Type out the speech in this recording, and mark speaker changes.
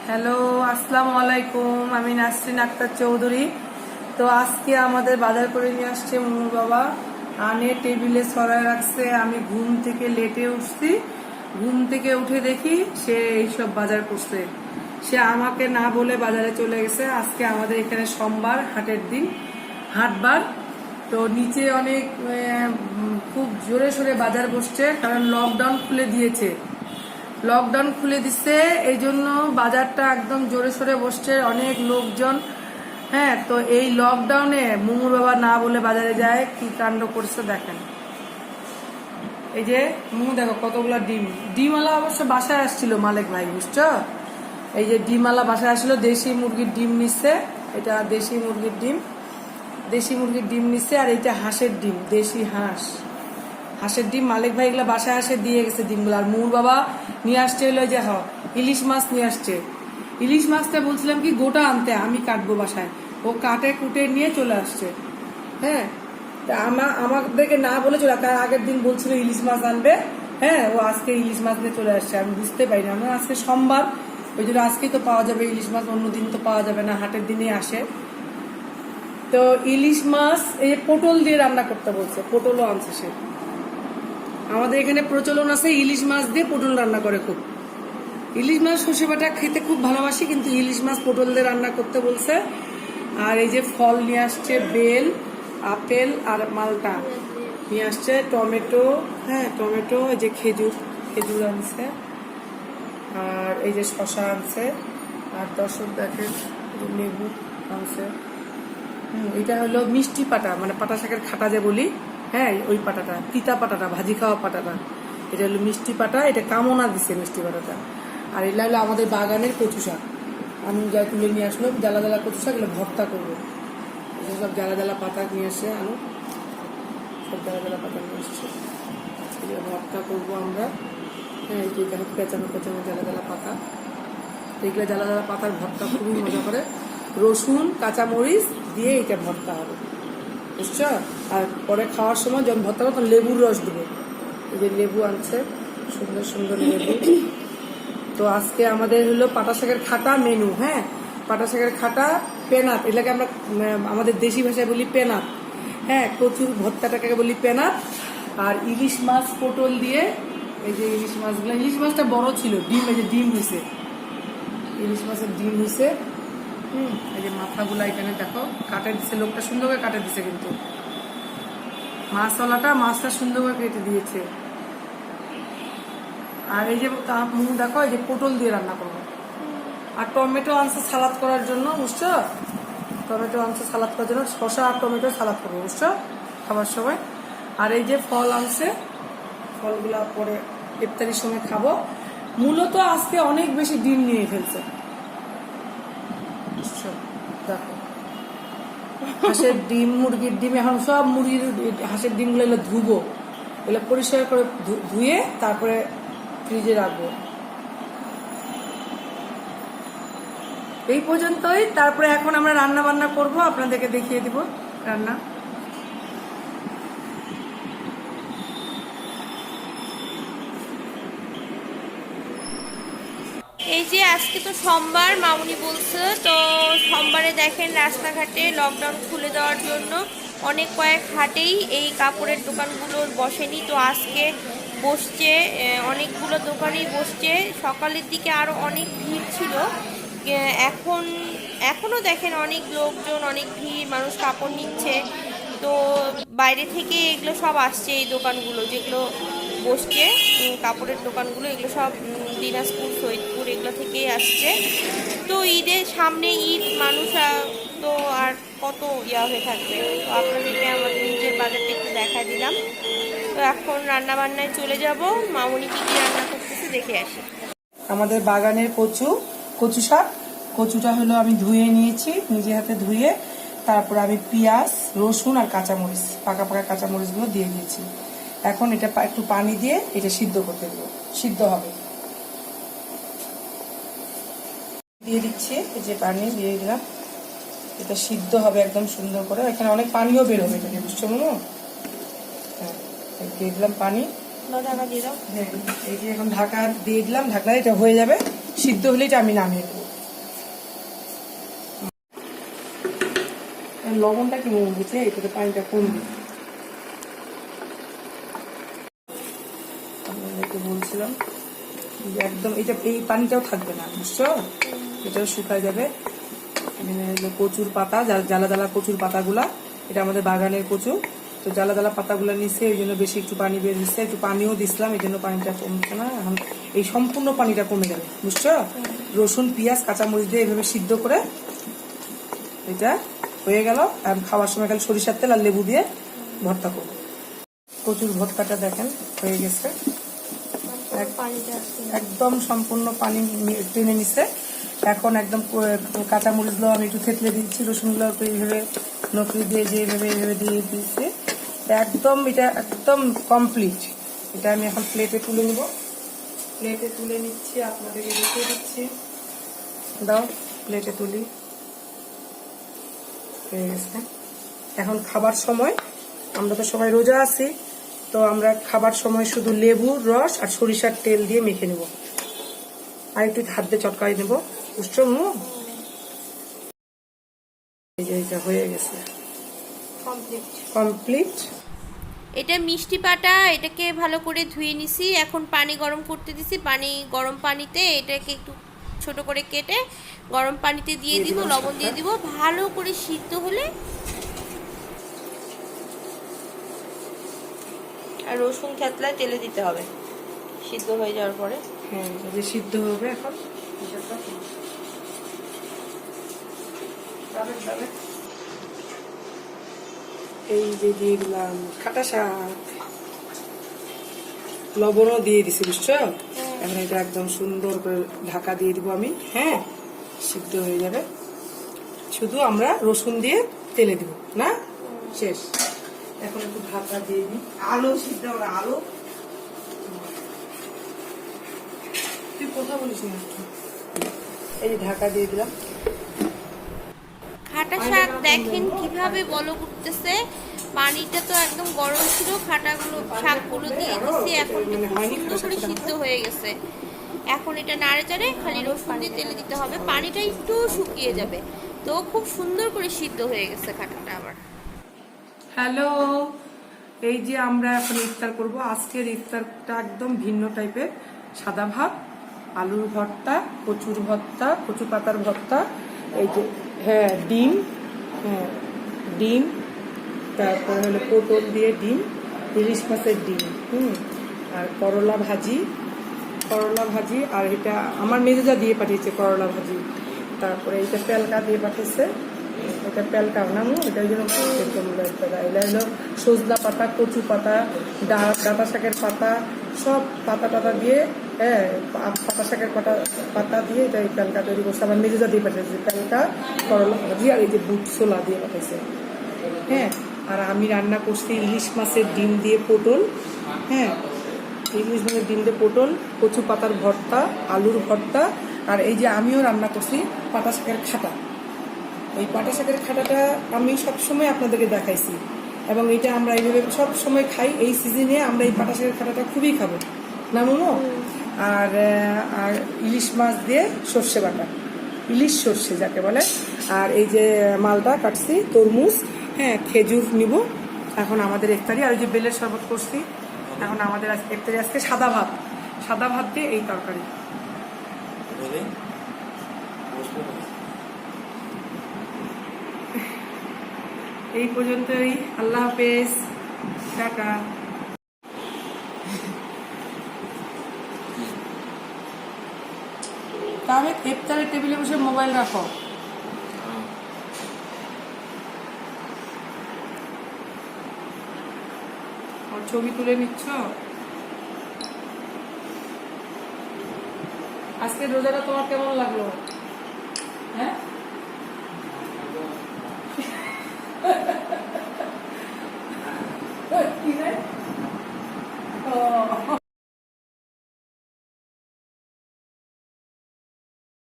Speaker 1: Hello, আসসালামু আলাইকুম। আমি নাসরিন আক্তার চৌধুরী। তো আজকে আমাদের বাজার করে নিয়ে আসছে মোমোর বাবা। আনে টেবিলে সরায় রাখছে। আমি ঘুম থেকে লেটে উঠছি। ঘুম থেকে উঠে দেখি সে এইসব বাজার করছে। সে আমাকে না বলে বাজারে চলে গেছে। আজকে আমাদের এখানে সোমবার, হাটের দিন, হাটবার। তো নিচে অনেক খুব জোরে সোরে বাজার বসছে, কারণ লকডাউন খুলে দিয়েছে। লকডাউন খুলে দিচ্ছে, এই জন্য বাজারটা একদম জোরে সোরে বসছে, অনেক লোকজন। হ্যাঁ, তো এই লকডাউনে মুমুর বাবা না বলে বাজারে যায়, কি কাণ্ড করছে দেখেন। এই যে মুমু দেখো কতগুলো ডিমওয়ালা অবশ্য বাসায় আসছিল মালিক ভাই, বুঝছো? এই যে ডিমওয়ালা বাসায় আসছিল, দেশি মুরগির ডিম নিচ্ছে। এটা দেশি মুরগির ডিম নিচ্ছে। আর এটা হাঁসের ডিম, দেশি হাঁসের ডিম মালিক ভাই এগুলো বাসায় আসে দিয়ে গেছে ডিমগুলো। আর মুর বাবা নিয়ে আসছে হলো যে ইলিশ মাছ নিয়ে আসছে। ইলিশ মাছটা বলছিলাম কি গোটা আনতে, আমি কাটবো বাসায়, ও কাটে কুটে নিয়ে চলে আসছে। হ্যাঁ, তা আমাদেরকে না বলে চলে, তার আগের দিন বলছিল ইলিশ মাছ আনবে। হ্যাঁ, ও আজকে ইলিশ মাছ নিয়ে চলে আসছে। আমি বুঝতে পারি না, আমার আজকে সোমবার, ওই জন্য আজকেই তো পাওয়া যাবে ইলিশ মাছ, অন্যদিন তো পাওয়া যাবে না, হাটের দিনেই আসে। তো ইলিশ মাছ এই পটল দিয়ে রান্না করতে বলছে, পটলও আনছে সে। আমাদের এখানে প্রচলন আছে ইলিশ মাছ দিয়ে পটল রান্না করে খুব। ইলিশ মাছ সর্ষে বাটা খেতে খুব ভালোবাসি, কিন্তু ইলিশ মাছ পটল দিয়ে রান্না করতে বলছে। আর এই যে ফল নিয়ে আসছে, বেল, আপেল আর মালটা নিয়ে আসছে, টমেটো। হ্যাঁ, টমেটো, এই যে খেজুর আনছে, আর এই যে শশা আনছে, আর দর্শক দেখেন লেবু আনছে। এটা হলো মিষ্টি পাটা, মানে পাটা শাকের খাটা যে বলি, হ্যাঁ ওই পাটাটা, তিতা পাটাটা, ভাজি খাওয়া পাটাটা। এটা হলো মিষ্টি পাটা, এটা কামনা দিছে মিষ্টি পাটাটা। আর এটা হলো আমাদের বাগানের কচু শাক, আমি যা তুলে নিয়ে আসলো, জ্বালা জ্বালা কচু শাক, এগুলো ভর্তা করবো। সব জ্বালা জ্বালা পাতা নিয়ে আসে, আনো সব জ্বালা জ্বালা পাতা নিয়ে আসছে, এগুলো ভর্তা করবো আমরা। হ্যাঁ, এই যে পেঁচানো জ্বালা জ্বালা পাতা, এগুলো জ্বালা জ্বালা পাতার ভর্তা খুবই মজা করে। রসুন কাঁচামরিচ দিয়ে এটা ভর্তা হবে, বুঝছো? আর পরে খাওয়ার সময় যখন ভর্তা হবে তখন লেবুর রস দেবো। এই যে লেবু আনছে, সুন্দর সুন্দর লেবু। তো আজকে আমাদের হলো পাটা শাকের খাটা মেনু। হ্যাঁ, পাটা শাকের খাটা, পেনাত, এটাকে আমরা আমাদের দেশি ভাষায় বলি পেনাত। হ্যাঁ, কচুর ভর্তাটাকে বলি পেনাত। আর ইলিশ মাছ পটল দিয়ে, এই যে ইলিশ মাছগুলো, ইলিশ মাছটা বড় ছিল, ডিম, এই যে ডিম হয়েছে, ইলিশ মাছের ডিম হয়েছে। এই যে মাথাগুলা এখানে দেখো কাটে দিচ্ছে, লোকটা সুন্দর করে কাটে দিচ্ছে, কিন্তু মাছটা সুন্দর করে কেটে দিয়েছে। আর এই যে দেখো, এই যে পটল দিয়ে রান্না করবো। আর টমেটো আনছে সালাদ করার জন্য, বুঝছো? টমেটো আনছে সালাদ করার জন্য, শসা আর টমেটো সালাদ করবো, বুঝছো, খাবার সময়। আর এই যে ফল আনছে, ফলগুলা পরে ইফতারির সময় খাবো। মূলত আজকে অনেক বেশি ডিম নিয়ে ফেলছে, বুঝছো? দেখো, হাঁসের ডিম, মুরগির ডিম, এখন সব মুরগির হাঁসের ডিমগুলো এগুলো ধুবো, এগুলো পরিষ্কার করে ধুয়ে তারপরে ফ্রিজে রাখবো। এই পর্যন্তই। তারপরে এখন আমরা রান্না বান্না করবো, আপনাদেরকে দেখিয়ে দিব রান্না।
Speaker 2: এই যে আজকে তো সোমবার, মামুনি বলছে তো সোমবারে দেখেন রাস্তাঘাটে লকডাউন খুলে দেওয়ার জন্য অনেক কয়েক হাটেই এই কাপড়ের দোকানগুলো বসেনি, তো আজকে বসছে, অনেকগুলো দোকানেই বসছে। সকালের দিকে আরও অনেক ভিড় ছিল, এখনও দেখেন অনেক লোকজন, অনেক ভিড়, মানুষ কাপড় নিচ্ছে। তো বাইরে থেকে এগুলো সব আসছে, এই দোকানগুলো যেগুলো বসছে, কাপড়ের দোকানগুলো, এগুলো সব দিনাজপুর, সৈয়দপুর এগুলো থেকেই আসছে। তো ঈদের সামনে ঈদ, মানুষ তো আর কত হয়ে থাকবে। তো আপনাদেরকে আমাদের নিজের বাজারটা একটু দেখা দিলাম। তো এখন রান্না বান্নায় চলে যাব, মামুনি কি কি রান্না করতেছে দেখে আসি।
Speaker 1: আমাদের বাগানের কচু শাক, কচুটা হলো আমি ধুয়ে নিয়েছি, নিজে হাতে ধুয়ে। তারপর আমি পেঁয়াজ, রসুন আর কাঁচামরিচ, পাকা পাকা কাঁচামরিচগুলো দিয়ে দিয়েছি। এখন এটা একটু পানি দিয়ে এটা সিদ্ধ করতে দেবো, সিদ্ধ হবে। দিয়ে দিচ্ছি, এই যে পানি দিয়ে দিলাম, এটা সিদ্ধ হবে একদম সুন্দর করে। এখানে অনেক পানিও বেরোবে, এটা বুঝছো মনে? হ্যাঁ, দিয়ে দিলাম পানি, হ্যাঁ এই যে এখন ঢাকা দিয়ে দিলাম, ঢাকনা, এটা হয়ে যাবে, সিদ্ধ হলে এটা আমি নামিয়ে দেবো। এখানে লবণটা কি মনে হচ্ছে, এটাতে পানিটা কমবে। আপনাদেরকে বলছিলাম যে একদম এটা এই পানিটাও থাকবে না, বুঝছো, এটাও শুকায় যাবে। এখানে হলো কচুর পাতা, জ্বালা জ্বালা কচুর পাতাগুলা, এটা আমাদের বাগানের কচু, তো জ্বালা জ্বালা পাতাগুলা নিচ্ছে, এই জন্য বেশি একটু পানি বের হচ্ছে, একটু পানিও দিছিলাম, এই জন্য পানিটা কমছে না। এখন এই সম্পূর্ণ পানিটা কমে যাবে, বুঝছো। রসুন পেঁয়াজ কাঁচামরিচ দিয়ে এইভাবে সিদ্ধ করে এটা হয়ে গেল। আর খাওয়ার সময় খালি সরিষার তেল আর লেবু দিয়ে ভর্তা করবো। কচুর ভর্তাটা দেখেন হয়ে গেছে, একদম সম্পূর্ণ পানি টেনে নিচ্ছে। এখন একদম কাঁচামরিচগুলো আমি একটু থেতলে দিচ্ছি, রসুনগুলো এইভাবে নকরি দিয়ে যে এইভাবে দিয়ে দিচ্ছি, একদম এটা একদম কমপ্লিট। এটা আমি এখন প্লেটে তুলে নিব, প্লেটে তুলে নিচ্ছি, আপনাদেরকে দেখিয়ে দিচ্ছি। দাও প্লেটে তুলি, হয়ে গেছে। এখন খাবার সময়, আমরা তো সবাই রোজা আছি, তো আমরা খাবার সময় শুধু লেবুর রস আর সরিষার তেল দিয়ে মেখে নেব, আর একটু হাত দিয়ে চটকাই নেব, বুঝছো। এইটা হয়ে গেছে কমপ্লিট।
Speaker 2: এটা মিষ্টি পাটা, এটাকে ভালো করে ধুয়ে নিছি, এখন পানি গরম করতে দিছি। গরম পানিতে এটাকে একটু ছোট করে কেটে গরম পানিতে দিয়ে দিব, লবণ দিয়ে দিব, ভালো করে সিদ্ধ হলে, আর রসুন থেতলায় তেলে দিতে হবে সিদ্ধ হয়ে যাওয়ার পরে।
Speaker 1: হ্যাঁ, যে সিদ্ধ হবে এখন। এই যে দিয়ে দিলাম খাটা শাক, লবণও দিয়ে দিছি, বুঝছো। এখন এটা একদম সুন্দর করে ঢাকা দিয়ে দিব আমি, হ্যাঁ, সিদ্ধ হয়ে যাবে। শুধু আমরা রসুন দিয়ে তেলে দিব না, শেষ। এখন একটু ঢাকা দিয়ে দিই, আলু সিদ্ধ আমরা আলু, তুই কথা বলিস না, এই যে ঢাকা দিয়ে দিলাম।
Speaker 2: খাটা শাক দেখেন কিভাবে বলক উঠতেছে, পানিটা তো একদম গরম ছিল, শাকগুলো দিয়ে দিচ্ছি, এখন সুন্দর করে সিদ্ধ হয়ে গেছে। এখন এটা নাড়ে চাড়ে খালি রসুন দিয়ে তেলে দিতে হবে, পানিটা একটু শুকিয়ে যাবে, তো খুব সুন্দর করে সিদ্ধ হয়ে গেছে খাটাটা আবার।
Speaker 1: হ্যালো, এই যে আমরা এখন ইফতার করব। আজকের ইফতারটা একদম ভিন্ন টাইপের, সাদা ভাত, আলুর ভর্তা, কচুর ভর্তা, কচু পাতার ভর্তা, এই যে হ্যাঁ ডিম, হ্যাঁ ডিম, তারপর হলো পটল দিয়ে ডিম, ইলিশ মাছের ডিম, আর করলা ভাজি, আর এটা আমার মেজেজা দিয়ে পাঠিয়েছে করলা ভাজি। তারপরে এটা পেলকা দিয়ে পাঠিয়েছে, এটা পেলকা না, এটা ওই জন্য এটা হলো সজনা পাতা, কচু পাতা, ডাঁটা শাকের পাতা, সব পাতা টাতা দিয়ে, হ্যাঁ পাতা শাকের পাতা দিয়ে এটা এই পেলকা তৈরি করছে। আমার মেজেজা দিয়ে পাঠিয়েছে পেলকা, করলা ভাজি, আর এই যে বুট ছোলা দিয়ে পাঠিয়েছে, হ্যাঁ। আর আমি রান্না করছি ইলিশ মাছের ডিম দিয়ে পটল, হ্যাঁ, ইলিশ মাছের ডিম দিয়ে পটল, কচু পাতার ভর্তা, আলুর ভর্তা, আর এই যে আমিও রান্না করছি পাতা শাকের খাটা। এই পাটা শাকের খাটাটা আমি সবসময় আপনাদেরকে দেখাইছি, এবং এটা আমরা এইভাবে সবসময় খাই। এই সিজনে আমরা এই পাটা শাকের খাটাটা খুবই খাবো না মনো। আর ইলিশ মাছ দিয়ে সর্ষে বাটা, ইলিশ সর্ষে যাকে বলে। আর এই যে মালটা কাটছি, তরমুজ, হ্যাঁ, খেজুর নিব। এখন আমাদের ইফতারি, আর ওই যে বেলের শরবত করছি। এখন আমাদের ইফতারি আজকে সাদা ভাত দিয়ে এই তরকারি। এই পর্যন্তই, আল্লাহ হাফেজ, টাটা। তবে ইফতারের টেবিলে বসে মোবাইল রাখো। ছবি তুলে নিচ্ছ। আজকে রোজাটা তোমার কেমন লাগলো? হ্যাঁ